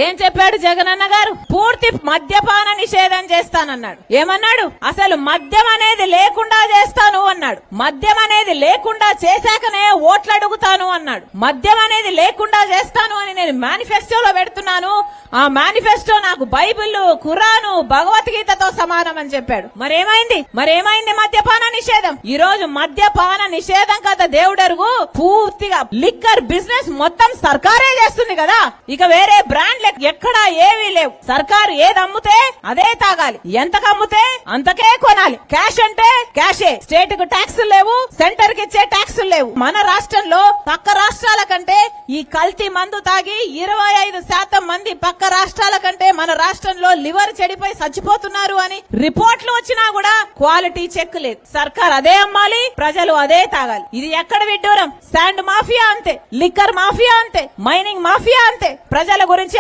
ఏం చెప్పాడు జగనన్న గారు? పూర్తి మద్యపాన నిషేధం చేస్తానన్నాడు. ఏమన్నాడు? అసలు మద్యం అనేది లేకుండా చేస్తాను అన్నాడు. మద్యం అనేది లేకుండా చేశాకనే ఓట్లు అడుగుతాను అన్నాడు. మద్యం అనేది లేకుండా చేస్తాను అని నేను మేనిఫెస్టోలో పెడుతున్నాను. ఆ మేనిఫెస్టో నాకు బైబిల్, ఖురాను, భగవద్గీతతో సమానం అని చెప్పాడు. మరేమైంది మద్యపాన నిషేధం? ఈ రోజు మద్యపాన నిషేధం కదా దేవుడరుగు, పూర్తిగా లిక్కర్ బిజినెస్ మొత్తం సర్కారే చేస్తుంది కదా. ఇక వేరే బ్రాండ్లు ఎక్కడా ఏవీ లేవు. సర్కారు ఏది అమ్ముతే అదే తాగాలి, ఎంతకు అమ్ముతే అంతకే కొనాలి. క్యాష్ అంటే క్యాషే. స్టేట్ కు ట్యాక్సులు లేవు, సెంటర్ కి ఇచ్చే ట్యాక్సులు లేవు. మన రాష్ట్రంలో పక్క రాష్ట్రాల కంటే ఈ కల్తీ మందు తాగి 25% మంది పక్క రాష్ట్రాల కంటే మన రాష్ట్రంలో లివర్ చెడిపోయి చచ్చిపోతున్నారు అని రిపోర్ట్లు వచ్చినా కూడా క్వాలిటీ చెక్ లేదు. సర్కార్ అదే అమ్మాలి, ప్రజలు అదే తాగాలి. ఇది ఎక్కడ విడ్డూరం? శాండ్ మాఫియా అంతే, లిక్కర్ మాఫియా అంతే, మైనింగ్ మాఫియా అంతే. ప్రజల గురించి